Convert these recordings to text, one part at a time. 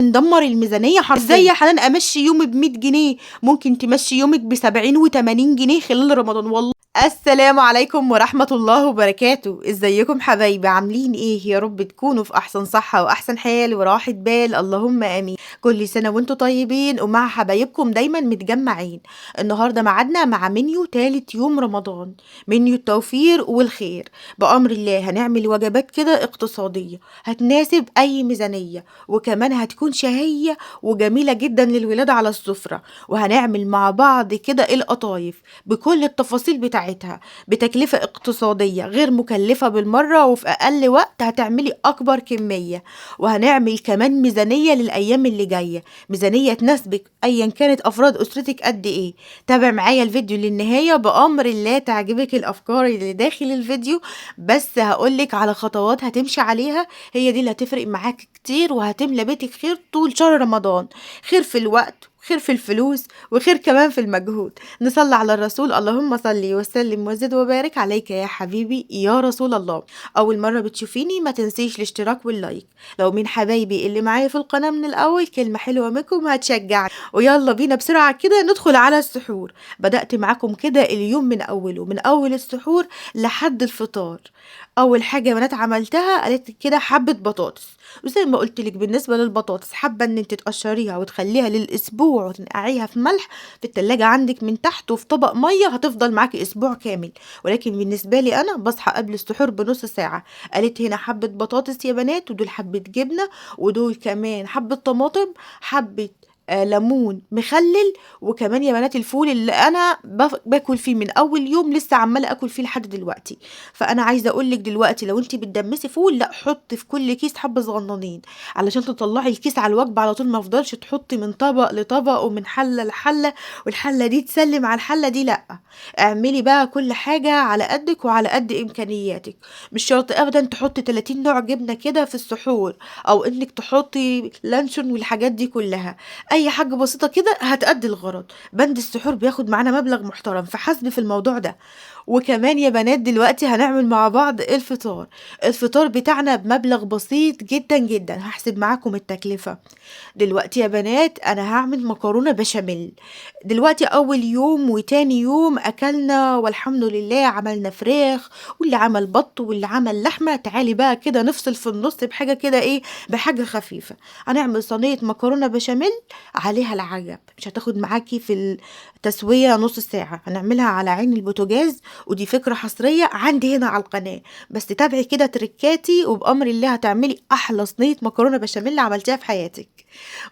ندمر الميزانية حرفيا. ازاي يا حنان امشي يومي ب100 جنيه؟ ممكن تمشي يومك ب70 و80 جنيه خلال رمضان والله. السلام عليكم ورحمة الله وبركاته. ازيكم حبايبي؟ عاملين ايه؟ يا رب تكونوا في احسن صحة واحسن حال وراحة بال، اللهم امين. كل سنة وانتم طيبين ومع حبايبكم دايما متجمعين. النهاردة معادنا مع منيو تالت يوم رمضان، منيو التوفير والخير. بأمر الله هنعمل وجبات كده اقتصادية هتناسب اي ميزانية، وكمان هتكون شهية وجميلة جدا للولاد على السفرة. وهنعمل مع بعض كده القطايف بكل التفاصيل بتاعتها بتكلفة اقتصادية غير مكلفة بالمرة، وفي أقل وقت هتعملي أكبر كمية. وهنعمل كمان ميزانية للأيام اللي جاية، ميزانية تناسبك أيا كانت أفراد أسرتك قد إيه. تابع معايا الفيديو للنهاية، بأمر الله تعجبك الأفكار اللي داخل الفيديو. بس هقولك على خطوات هتمشي عليها، هي دي اللي هتفرق معاك كتير وهتملى بيتك خير طول شهر رمضان. خير في الوقت، خير في الفلوس، وخير كمان في المجهود. نصلي على الرسول، اللهم صلي وسلم وزد وبارك عليك يا حبيبي يا رسول الله. اول مره بتشوفيني ما تنسيش الاشتراك واللايك. لو من حبايبي اللي معايا في القناه من الاول، كلمه حلوه منكم هتشجعني. ويلا بينا بسرعه كده ندخل على السحور. بدات معاكم كده اليوم من اوله، من اول السحور لحد الفطار. اول حاجه يا بنات عملتها قالت كده حبه بطاطس. وزي ما قلت لك بالنسبه للبطاطس، حابه ان انت تقشريها وتخليها للاسبوع وتنقعيها في ملح في التلاجة عندك من تحت وفي طبق ميه، هتفضل معاكي اسبوع كامل. ولكن بالنسبه لي انا بصحى قبل السحور بنص ساعه. قالت هنا حبه بطاطس يا بنات، ودول حبه جبنه، ودول كمان حبه طماطم، حبه ليمون مخلل، وكمان يا بنات الفول اللي انا باكل فيه من اول يوم لسه عماله اكل فيه لحد دلوقتي. فانا عايزه اقول لك دلوقتي لو انت بتدمسي فول، لا حطي في كل كيس حبه صغننين علشان تطلعي الكيس على الوجبه على طول، ما افضلش تحطي من طبق لطبق ومن حله لحله والحله دي تسلم على الحله دي، لا. اعملي بقى كل حاجه على قدك وعلى قد امكانياتك. مش شرط ابدا تحطي 30 نوع جبنه كده في السحور، او انك تحطي لانشون والحاجات دي كلها. اي حاجه بسيطه كده هتأدي الغرض. بند السحور بياخد معانا مبلغ محترم، فحاسبي في الموضوع ده. وكمان يا بنات دلوقتي هنعمل مع بعض الفطار. الفطار بتاعنا بمبلغ بسيط جدا جدا، هحسب معاكم التكلفة. دلوقتي يا بنات انا هعمل مكرونة بشاميل. دلوقتي اول يوم وتاني يوم اكلنا والحمد لله، عملنا فراخ واللي عمل بط واللي عمل لحمة. تعالي بقى كده نفصل في النص بحاجة كده ايه، بحاجة خفيفة. هنعمل صينية مكرونة بشاميل عليها العجب، مش هتاخد معاكي في التسوية نص ساعة. هنعملها على عين البوتاجاز، ودي فكرة حصرية عندي هنا على القناة. بس تتابعي كده تركاتي وبأمر الله هتعملي أحلى صينية مكرونة بشاميل عملتيها في حياتك.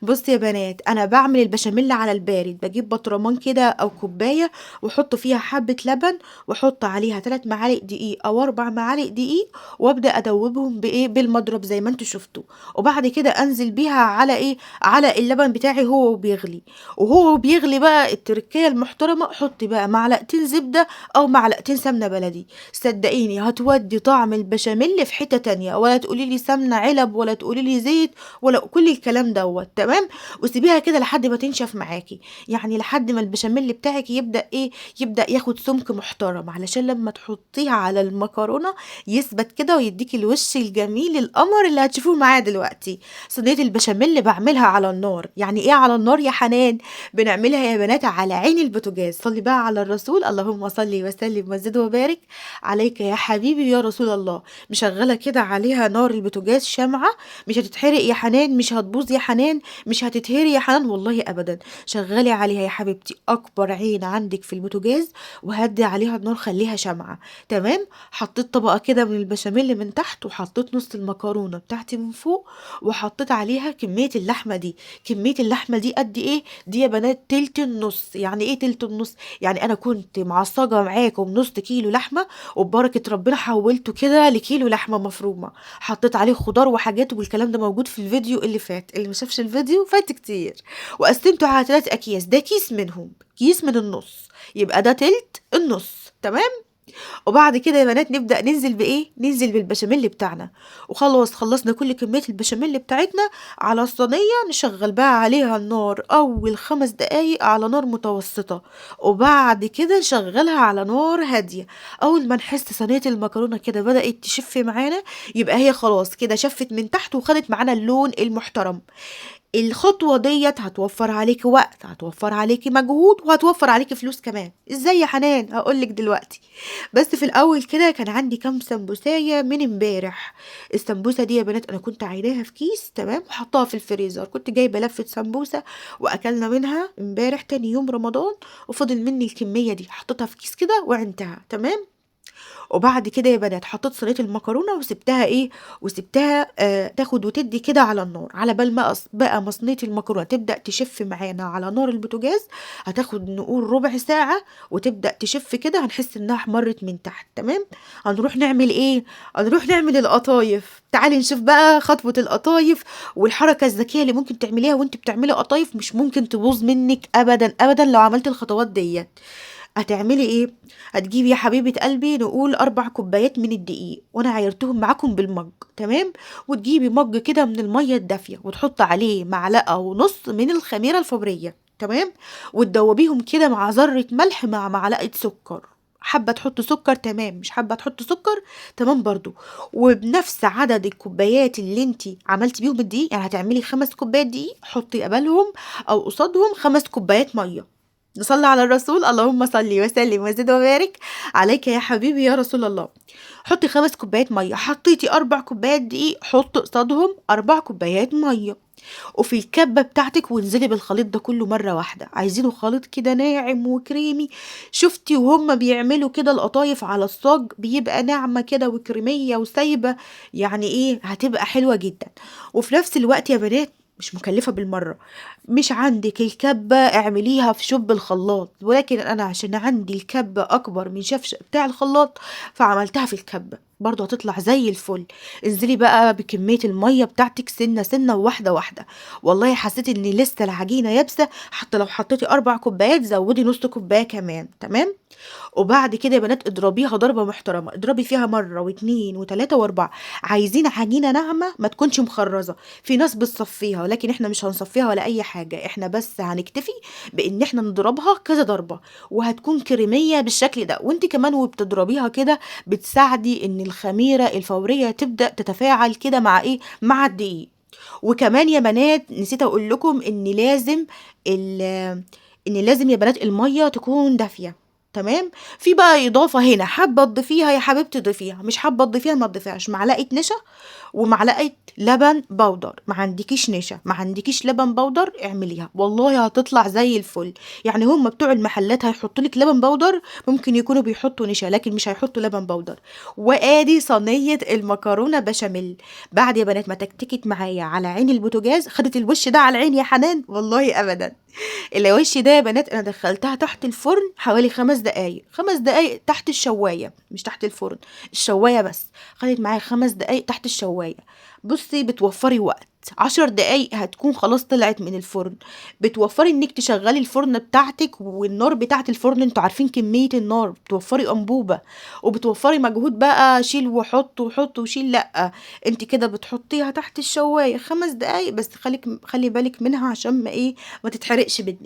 بصي يا بنات، أنا بعمل البشاميل على البارد، بجيب بطرمان كده أو كوباية وأحط فيها حبة لبن، وأحط عليها 3 معالق دقيق أو 4 معالق دقيق، وأبدأ أدوبهم بإيه، بالمضرب زي ما انتوا شفتوا. وبعد كده أنزل بيها على إيه، على اللبن بتاعي هو وبيغلي. وهو بيغلي بقى التركية المحترمة، حطي بقى معلقتين زبدة او معلقتين سمنه بلدي. صدقيني هتودي طعم البشاميل في حته تانية، ولا تقولي لي سمنه علب ولا تقولي لي زيت ولا كل الكلام دوت، تمام. وسيبيها كده لحد ما تنشف معاكي، يعني لحد ما البشاميل بتاعك يبدا ايه، يبدا ياخد سمك محترم، علشان لما تحطيها على المكرونه يثبت كده ويديكي الوش الجميل القمر اللي هتشوفوه معايا دلوقتي. صينيه البشاميل اللي بعملها على النار. يعني ايه على النار يا حنان؟ بنعملها يا بنات على عين البوتاجاز. صلي بقى على الرسول، اللهم صل وسلم وزد وبارك عليك يا حبيبي يا رسول الله. مشغله كده عليها نار البوتاجاز شمعه، مش هتتحرق يا حنان، مش هتبوظ يا حنان، مش هتتهري يا حنان، والله ابدا. شغلي عليها يا حبيبتي اكبر عين عندك في البوتاجاز، وهدي عليها النار خليها شمعه، تمام. حطيت طبقه كده من البشاميل من تحت، وحطيت نص المكرونه بتاعتي من فوق، وحطيت عليها كميه اللحمه دي. كميه اللحمه دي قد ايه دي يا بنات؟ تلت النص. يعني ايه تلت النص؟ يعني انا كنت معصجه معاكم نص كيلو لحمه، وببركه ربنا حولته كده لكيلو لحمه مفرومه. حطيت عليه خضار وحاجات، والكلام ده موجود في الفيديو اللي فات، اللي ما شافش الفيديو فات كتير. وقسمته على 3 اكياس، ده كيس منهم، كيس من النص، يبقى ده تلت النص، تمام. وبعد كده يا بنات نبدأ ننزل بإيه؟ ننزل بالبشاميل بتاعنا. وخلاص خلصنا كل كمية البشاميل بتاعتنا على الصينية. نشغل بقى عليها النار أول 5 دقايق على نار متوسطة، وبعد كده نشغلها على نار هادية. أول ما نحس صينية المكرونة كده بدأت تشف معانا، يبقى هي خلاص كده شفت من تحت وخدت معانا اللون المحترم. الخطوة ديّة هتوفّر عليكِ وقت، هتوفّر عليكِ مجهود، وهتوفّر عليكِ فلوس كمان. إزاي يا حنان؟ هاقول لِك دلوقتي. بس في الأول كده كان عندي كام سمبوساية من امبارح. السمبوسة دي يا بنات أنا كنت عايناها في كيس تمام، وحاطاها في الفريزر. كنت جايبة لفة سمبوسة وأكلنا منها امبارح تاني يوم رمضان، وفضل مني الكمية دي، حطيتها في كيس كده وعينتها تمام. وبعد كده يا بنات حطيت صينية المكرونة وسِبتها إيه، وسِبتها تاخد وتدّي كده على النار، على بال ما بقى ما صينية المكرونة تبدأ تشِف معانا على نار البوتاجاز. هتاخد نقول ربع ساعة وتبدأ تشِف كده، هنحس إنها احمرِّت من تحت تمام. هنروح نعمل إيه، هنروح نعمل القطايف. تعالي نشوف بقى خطوة القطايف والحركة الذكية اللي ممكن تعمليها وأنتِ بتعملي قطايف، مش ممكن تبوظ منِّك أبدًا، أبدًا لو عملتِ الخطوات ديّة. هتعملي إيه، هتجيبي يا حبيبة قلبي نقول 4 كوبايات من الدقيق، وأنا عايرتهم معاكم بالمَج تمام. وتجيبي مَج كده من المَيّة الدافية وتحطّي عليه معلقة ونُص من الخميرة الفورية تمام. وتدوّبيهم كده مع ذرة ملح مع معلقة سكر. حابة تحطّي سكر تمام، مش حابة تحطّي سكر تمام برضه. وبنفس عدد الكوبايات اللي أنتِ عملتِ بيهم الدقيق، يعني هتعملي 5 كوبايات دقيق، حطّي قبالهم أو قصادهم 5 كوبايات مَيّة. نصلي على الرسول، اللهم صل وسلم وزد وبارك عليك يا حبيبي يا رسول الله. حطي 5 كوبايات ميه، حطيتي 4 كوبايات دقيق، حطي قصادهم 4 كوبايات ميه. وفي الكبه بتاعتك وانزلي بالخليط ده كله مره واحده، عايزينه خليط كده ناعم وكريمي. شفتي وهم بيعملوا كده القطايف على الصاج بيبقى ناعمه كده وكريميه وسايبه، يعني ايه هتبقى حلوه جدا. وفي نفس الوقت يا بنات مش مكلفة بالمرة. مش عندك الكبة اعمليها في شوب الخلاط، ولكن انا عشان عندي الكبة اكبر من شفش بتاع الخلاط فعملتها في الكبة برضه هتطلع زي الفل. انزلي بقى بكمية المية بتاعتك سنة سنة وواحدة واحدة. والله حسيت ان لسه العجينة يابسة، حتى لو حطيتي 4 كوبايات زودي نص كوباية كمان تمام. وبعد كده يا بنات اضربيها ضربة محترمة، اضربي فيها مرة واتنين وتلاتة واربعة. عايزين عجينة ناعمة ما تكونش مخرزة. في ناس بتصفيها ولكن احنا مش هنصفيها ولا اي حاجة، احنا بس هنكتفي بان احنا نضربها كذا ضربة. وهتكون كريمية بالشكل ده. وانت كمان وبتضربيها كده بتساعدي ان الخميرة الفورية تبدأ تتفاعل كده مع ايه، مع الدقيق. وكمان يا بنات نسيت اقول لكم ان لازم يا بنات المية تكون دافية تمام. في بقى إضافة هنا، حابة تضيفيها يا حبيبتي ضيفيها، مش حابة تضيفيها ما تضيفيهاش. معلقة نشا ومعلقة لبن بودر. ما عندكيش نشا ما عندكيش لبن بودر اعمليها والله هتطلع زي الفل. يعني هم بتوع المحلات هيحطوا لك لبن بودر، ممكن يكونوا بيحطوا نشا لكن مش هيحطوا لبن بودر. وادي صينية المكرونة بشاميل. بعد يا بنات ما تكتكت معايا على عين البوتاجاز، خدت الوش ده على العين يا حنان والله ابدا. الوش ده يا بنات انا دخلتها تحت الفرن حوالي 5 دقايق، 5 دقايق تحت الشواية مش تحت الفرن، الشواية بس. خدت معايا 5 دقايق تحت الشواية. بصي بتوفري وقت، 10 دقايق هتكون خلاص طلعت من الفرن. بتوفري انك تشغلي الفرن بتاعتك والنار بتاعت الفرن انتوا عارفين كمية النار، بتوفري انبوبة. وبتوفري مجهود بقى شيل وحط وحط وشيل، لأ انت كده بتحطيها تحت الشواية 5 دقايق بس. خلي بالك منها عشان ما ايه، ما تتحرقش منك.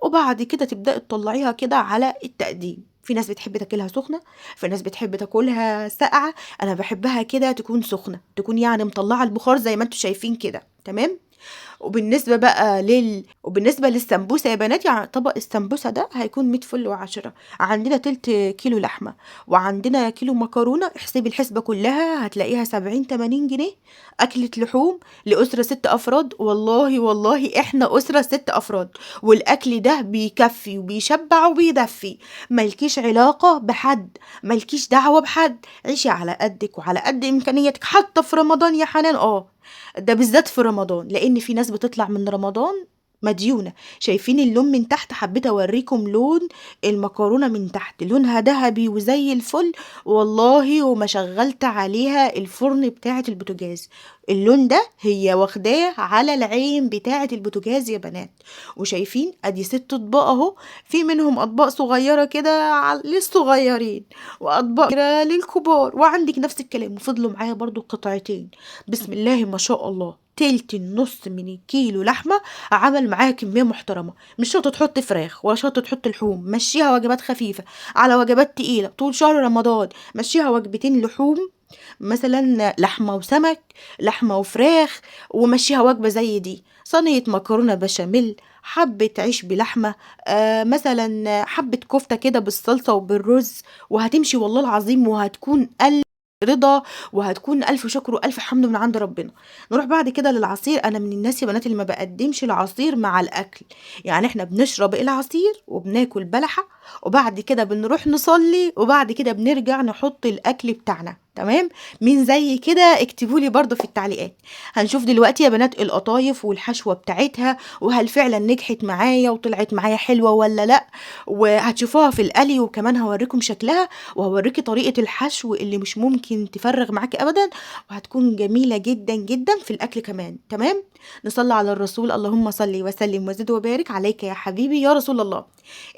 وبعد كده تبدأي تطلعيها كده على التقديم. في ناس بتحب تاكلها سخنة، في ناس بتحب تاكلها ساقعة. انا بحبها كده تكون سخنة، تكون يعني مطلعة البخار زي ما انتوا شايفين كده تمام. وبالنسبة للسمبوسة يا بنات، يعني طبق السمبوسة ده هيكون 100 فل وعشرة. عندنا تلت كيلو لحمة وعندنا كيلو مكرونة، احسبي الحسبة كلها هتلاقيها 70 80 جنيه. أكلة لحوم لأسرة 6 أفراد، والله والله احنا أسرة 6 أفراد. والأكل ده بيكفي وبيشبع وبيدفي. ملكيش علاقة بحد، ملكيش دعوة بحد. عيشي على قدك وعلى قد إمكانياتك حتى في رمضان يا حنان ده بالذات في رمضان، لان في ناس بتطلع من رمضان مديونة. شايفين اللون من تحت؟ حبيت اوريكم لون المكرونة من تحت، لونها ذهبي وزي الفل والله. وما شغلت عليها الفرن بتاعة البوتاجاز، اللون ده هي واخداه على العين بتاعة البوتاجاز يا بنات. وشايفين ادي 6 اطباق اهو، في منهم اطباق صغيرة كده للصغيرين واطباق كبيرة للكبار، وعندك نفس الكلام. وفضلوا معايا برضو قطعتين. بسم الله ما شاء الله، تلت النص من الكيلو لحمة عمل معاها كمية محترمة. مش شرط تحط فراخ ولا شرط تحط لحوم، مشيها وجبات خفيفة على وجبات تقيلة طول شهر رمضان. مشيها وجبتين لحوم مثلا لحمة وسمك، لحمة وفراخ، ومشيها وجبة زي دي، صينية مكرونة بشاميل، حبة عيش بلحمة، مثلا حبة كفتة كده بالصلصة وبالرز، وهتمشي والله العظيم، وهتكون رضا، وهتكون ألف شكر وألف حمد من عند ربنا. نروح بعد كده للعصير. أنا من الناس يا بنات اللي ما بقدمش العصير مع الأكل، يعني احنا بنشرب العصير وبناكل بلحة، وبعد كده بنروح نصلي، وبعد كده بنرجع نحط الأكل بتاعنا. تمام؟ مين زي كده؟ اكتبولي برضو في التعليقات. هنشوف دلوقتي يا بنات القطايف والحشوة بتاعتها، وهل فعلا نجحت معايا وطلعت معايا حلوة ولا لا، وهتشوفوها في القلي، وكمان هوريكم شكلها، وهوريكي طريقة الحشو اللي مش ممكن تفرغ معاكي ابدا، وهتكون جميلة جدا جدا في الاكل كمان. تمام؟ نصلي على الرسول. اللهم صل وسلم وزد وبارك عليك يا حبيبي يا رسول الله.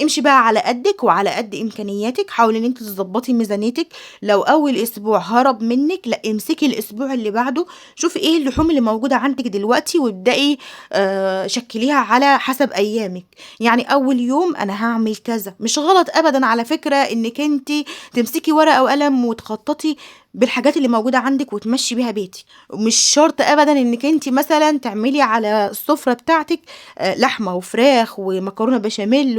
امشي بقى على قدك وعلى قد امكانياتك، حاولي ان انت تظبطي ميزانيتك. لو اول اسبوع هرب منك، لا امسكي الاسبوع اللي بعده، شوفي ايه اللحوم اللي موجودة عندك دلوقتي، وابدأي شكليها على حسب ايامك. يعني اول يوم انا هعمل كذا. مش غلط ابدا على فكرة انك انت تمسكي ورقة وقلم وتخططي بالحاجات اللي موجودة عندك وتمشي بيها بيتك. مش شرط ابدا انك انت مثلا تعملي على السفرة بتاعتك لحمة وفراخ ومكرونة بشاميل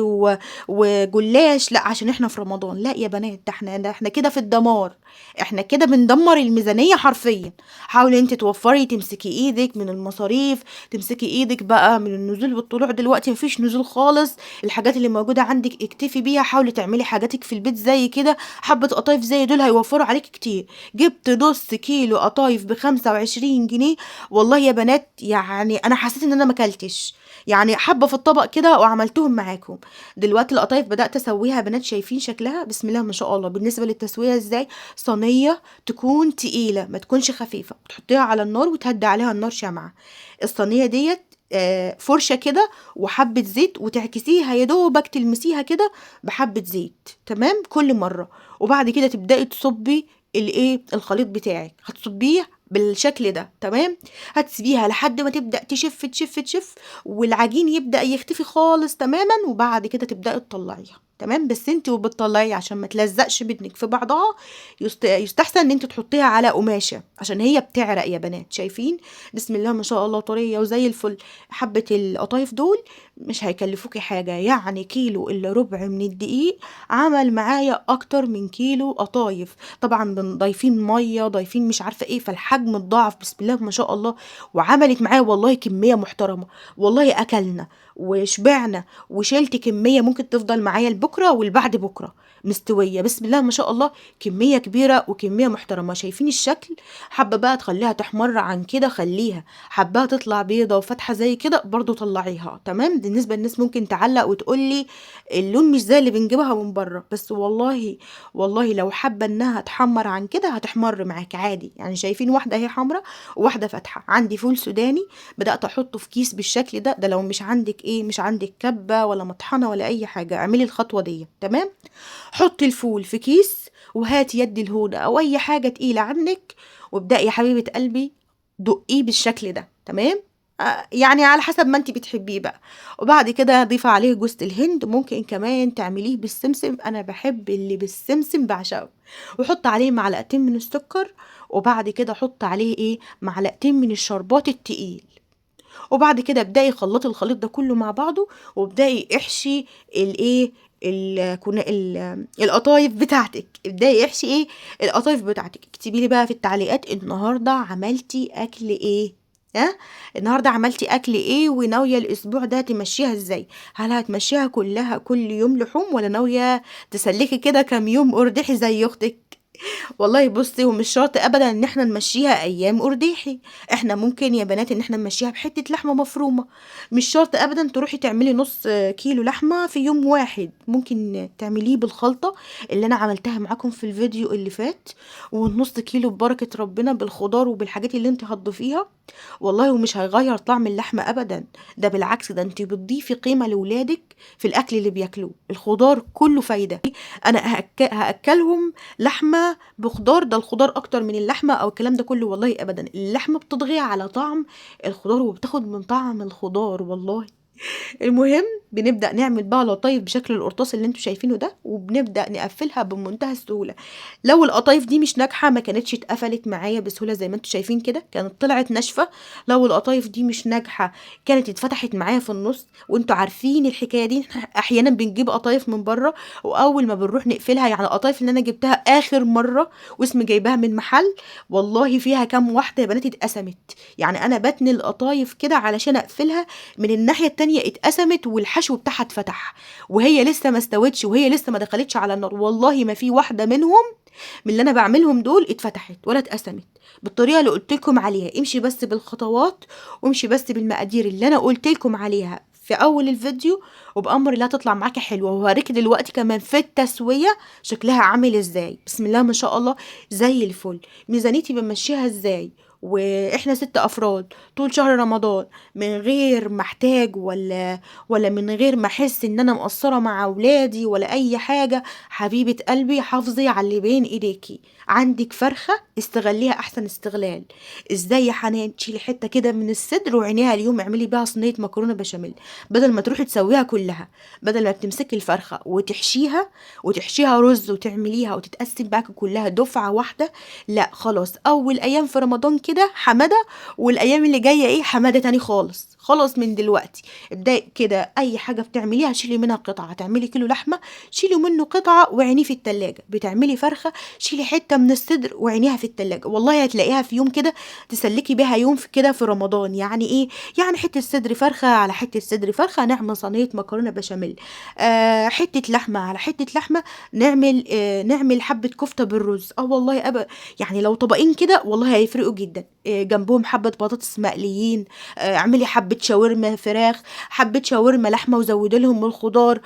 وجلاش، لا عشان احنا في رمضان. لا يا بنات، ده احنا كده في الدمار، احنا كده بندمر الميزانية حرفيا. حاولي انت توفري، تمسكي ايدك من المصاريف، تمسكي ايدك بقى من النزول والطلوع. دلوقتي مفيش نزول خالص، الحاجات اللي موجودة عندك اكتفي بيها. حاولي تعملي حاجاتك في البيت زي كده. حبة قطايف زي دول هيوفروا عليك كتير. جبت نص كيلو قطايف ب25 جنيه، والله يا بنات يعني انا حسيت ان انا مكلتش، يعني حبة في الطبق كده وعملتهم معاكم. دلوقتي القطايف بدأت اسويها يا بنات، شايفين شكلها؟ بسم الله ما شاء الله. بالنسبة للتسوية ازاي؟ صينية تكون تقيلة ما تكونش خفيفة، تحطيها على النار وتهدي عليها النار شمعة. الصينية ديت فرشة كده وحبة زيت، وتعكسيها يا دوبك تلمسيها كده بحبة زيت. تمام؟ كل مرة. وبعد كده تبدأي تصبي الخليط بتاعك، هتصبيه بالشكل ده. تمام؟ هتسيبيها لحد ما تبدأ تشف تشف تشف، والعجين يبدأ يختفي خالص تماما، وبعد كده تبدأي تطلعيها. تمام؟ بس انت وبتطلعي عشان ما تلزقش بدنك في بعضها، يستحسن ان انت تحطيها على قماشة عشان هي بتعرق يا بنات. شايفين؟ بسم الله ما شاء الله، طرية وزي الفل. حبة القطايف دول مش هيكلفوكي حاجة، يعني كيلو الا ربع من الدقيق عمل معايا اكتر من كيلو قطايف. طبعا ضايفين مية، ضايفين مش عارفة ايه، فالحجم اتضاعف بسم الله ما شاء الله. وعملت معايا والله كمية محترمة، والله اكلنا وشبعنا، وشلت كمية ممكن تفضل معايا لبكرة والبعد بكرة مستوية. بسم الله ما شاء الله، كمية كبيرة وكمية محترمة. شايفين الشكل؟ حابة بقى تخليها تحمر عن كده خليها، حابة تطلع بيضة وفاتحة زي كده برضو طلعيها. تمام؟ بالنسبة للناس ممكن تعلق وتقولي اللون مش زي اللي بنجيبها من بره، بس والله لو حابة انها تحمر عن كده هتحمر معاك عادي. يعني شايفين واحدة اهي حمرا وواحدة فاتحة. عندي فول سوداني بدأت احطه في كيس بالشكل ده لو مش عندك مش عندك كبة ولا مطحنة ولا اي حاجة، اعملي الخطوة دي. تمام؟ حطي الفول في كيس، وهاتي يد الهونة او اي حاجة تقيلة عنك، وابدأي يا حبيبة قلبي دقيه بالشكل ده. تمام؟ يعني على حسب ما انت بتحبيه بقى. وبعد كده ضيفي عليه جوز الهند، ممكن كمان تعمليه بالسمسم، انا بحب اللي بالسمسم بعشقه. وحط عليه معلقتين من السكر، وبعد كده حط عليه معلقتين من الشربات التقيل. وبعد كده ابدأي خلطي الخليط ده كله مع بعضه، وابدأي احشي القطايف بتاعتك. ابدأي احشي القطايف بتاعتك. اكتبي لي بقى في التعليقات النهارده عملتي اكل ايه. ها؟ النهارده عملتي اكل ايه، وناويه الاسبوع ده تمشيها ازاي؟ هل هتمشيها كلها كل يوم لحوم، ولا ناويه تسلكي كده كام يوم قرداحي زي اختك؟ والله بصي، ومش شرط ابدا ان احنا نمشيها ايام قرديحي. احنا ممكن يا بنات ان احنا نمشيها بحته لحمه مفرومه. مش شرط ابدا تروحي تعملي نص كيلو لحمه في يوم واحد، ممكن تعمليه بالخلطه اللي انا عملتها معاكم في الفيديو اللي فات، والنص كيلو ببركه ربنا بالخضار وبالحاجات اللي انت هتضيفيها. والله ومش هيغير طعم اللحمه ابدا، ده بالعكس، ده انت بتضيفي قيمه لاولادك في الاكل اللي بياكلوه. الخضار كله فايده. انا هاكلهم لحمه بخضار، ده الخضار اكتر من اللحمه او الكلام ده كله. والله ابدا، اللحمه بتطغي على طعم الخضار وبتاخد من طعم الخضار والله. المهم بنبدأ نعمل بقى القطايف بشكل القرطاس اللي انتوا شايفينه ده، وبنبدأ نقفلها بمنتهى السهولة. لو القطايف دي مش ناجحة ما كانتش اتقفلت معايا بسهولة زي ما انتوا شايفين كده، كانت طلعت ناشفة. لو القطايف دي مش ناجحة كانت اتفتحت معايا في النص. وانتوا عارفين الحكاية دي، احنا احيانا بنجيب قطايف من بره واول ما بنروح نقفلها، يعني القطايف اللي انا جبتها اخر مرة واسمي جايباها من محل، والله فيها كام واحدة يا بنات اتقسمت. يعني انا بتني القطايف كده علشان اقفلها، من الناحية التانية اتقسمت والحشو بتاعها اتفتح، وهي لسه ما استوتش وهي لسه ما دخلتش على النار. والله ما في واحدة منهم من اللي انا بعملهم دول اتفتحت ولا اتقسمت بالطريقة اللي قلت لكم عليها. امشي بس بالخطوات وامشي بس بالمقادير اللي انا قلت لكم عليها في اول الفيديو، وبامر الله تطلع معاكي حلوه. وهوريكي دلوقتي كمان في التسويه شكلها عامل ازاي. بسم الله ما شاء الله زي الفل. ميزانيتي بمشيها ازاي واحنا 6 افراد طول شهر رمضان، من غير ما احتاج ولا من غير ما احس ان انا مقصره مع اولادي ولا اي حاجه. حبيبه قلبي حافظي على اللي بين ايديكي. عندك فرخه استغليها احسن استغلال. ازاي يا حنان؟ تشيلي حته كده من الصدر وعينيها اليوم اعملي بيها صينيه مكرونه بشاميل، بدل ما تروحي تسويها كلها. بدل ما بتمسكي الفرخه وتحشيها رز وتعمليها وتتقسم معاكي كلها دفعه واحده، لا خلاص. اول ايام في رمضان كده حماده، والايام اللي جايه ايه حماده تاني خالص. خلاص من دلوقتي ابداي كده، اي حاجه بتعمليها شيلي منها قطعه. هتعملي كيلو لحمه شيلي منه قطعه وعينيه في التلاجة. بتعملي فرخه شيلي حته من الصدر وعينيها في التلاجة. والله هتلاقيها في يوم كده تسلكي بيها يوم في كده في رمضان. يعني ايه؟ يعني حته صدر فرخه على حته صدر فرخه نعمل صينيه مكرونه بشاميل، حته لحمه على حته لحمه نعمل حبه كفته بالرز. اه والله يعني لو طبقين كده والله هيفرقوا جدا. جنبهم حبة بطاطس مقليين، اعملي حبة شاورما فراخ، حبة شاورما لحمة وزودي لهم من الخضار،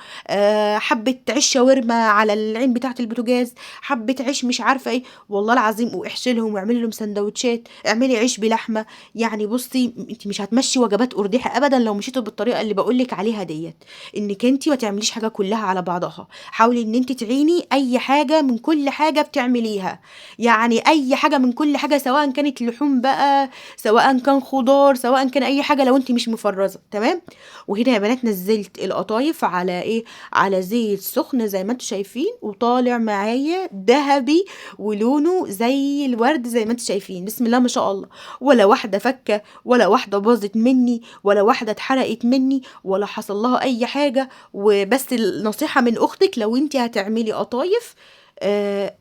حبة عيش شاورما على العين بتاعة البوتاجاز، حبة عيش مش عارفة ايه. والله العظيم واحشي لهم واعملي لهم سندوتشات، اعملي عيش بلحمة. يعني بصي انت مش هتمشي وجبات قرديحة ابدا لو مشيتوا بالطريقة اللي بقولك عليها ديت، انك انت ما تعمليش حاجة كلها على بعضها. حاولي ان انت تعيني اي حاجة من كل حاجة بتعمليها. يعني اي حاجه من كل حاجه، سواء كانت لحوم بقى، سواء كان خضار، سواء كان اي حاجه لو انت مش مفرزه تمام. وهنا يا بنات نزلت القطايف على ايه؟ على زيت سخن زي ما انتم شايفين، وطالع معايا ذهبي ولونه زي الورد زي ما انتم شايفين. بسم الله ما شاء الله. ولا واحده فكه ولا واحده باظت مني ولا واحده اتحرقت مني ولا حصل لها اي حاجه. وبس النصيحه من اختك، لو انت هتعملي قطايف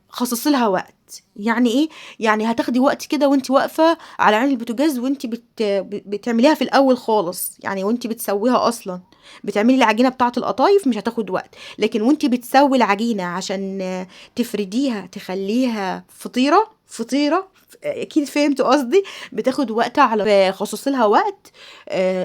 خصصي لها وقت. يعني ايه؟ يعني هتاخدي وقت كده وانت واقفه على عين البوتاجاز وانت بتعمليها في الاول خالص. يعني وانت بتسويها اصلا بتعملي العجينه بتاعه القطايف مش هتاخد وقت، لكن وانت بتسوي العجينه عشان تفرديها تخليها فطيره اكيد فهمتوا قصدي، بتاخد وقت. على خصصي لها وقت.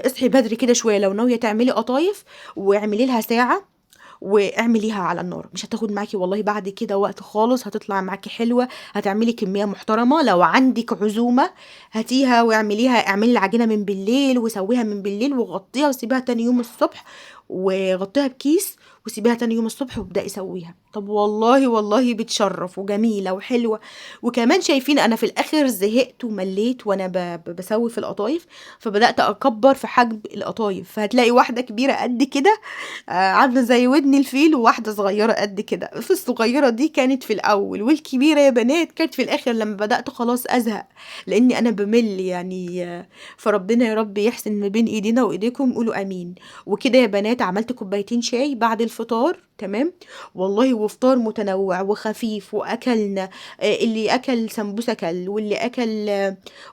اصحي بدري كده شويه لو ناويه تعملي قطايف، واعملي لها ساعه واعمليها على النار. مش هتاخد معاكي والله بعد كده وقت خالص، هتطلع معاكي حلوة. هتعملي كمية محترمة. لو عندك عزومة هاتيها واعمليها، اعملي العجينة من بالليل وسويها من بالليل وغطيها وسيبيها تاني يوم الصبح، وغطيها بكيس وسيبيها تاني يوم الصبح وابدأي سويها. طب والله بتشرف وجميلة وحلوة. وكمان شايفين انا في الاخر زهقت ومليت وانا بسوي في القطايف، فبدأت اكبر في حجم القطايف. فهتلاقي واحدة كبيرة قد كده عاملة زي ودن الفيل، وواحدة صغيرة قد كده. فالصغيرة دي كانت في الأول، والكبيرة يا بنات كانت في الآخر لما بدأت خلاص أزهق، لأني أنا بمل يعني. فربنا يا رب يحسن ما بين إيدينا وإيديكم، قولوا آمين. وكده يا بنات عملت كوبايتين شاي بعد الفطار تمام. والله وفطار متنوع وخفيف وأكلنا. اللي أكل سمبوسة كل،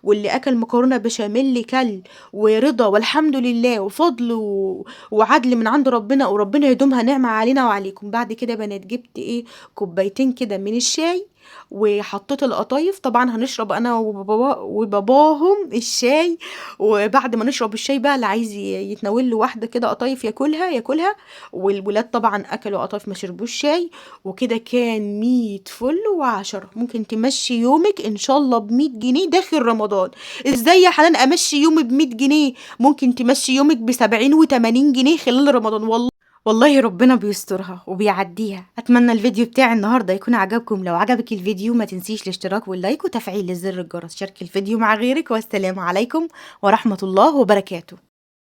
واللي أكل مكرونة بشاميل كل، ورضا والحمد لله وفضل وعدل من عند ربنا، وربنا يدومها نعمة علينا وعليكم. بعد كده يا بنات جبت ايه؟ كوبايتين كده من الشاي، وحطيت القطايف. طبعا هنشرب انا وباباهم الشاي، وبعد ما نشرب الشاي بقى اللي عايز يتناول له واحده كده قطايف ياكلها. والولاد طبعا اكلوا قطايف ما شربوش شاي. وكده كان 100 فل و10. ممكن تمشي يومك ان شاء الله ب100 جنيه داخل رمضان. ازاي يا حنان امشي يومي ب100 جنيه؟ ممكن تمشي يومك ب70 و80 جنيه خلال رمضان. والله ربنا بيسترها وبيعديها. اتمنى الفيديو بتاعي النهارده يكون عجبكم. لو عجبك الفيديو ما تنسيش الاشتراك واللايك وتفعيل زر الجرس. شارك الفيديو مع غيرك، والسلام عليكم ورحمة الله وبركاته.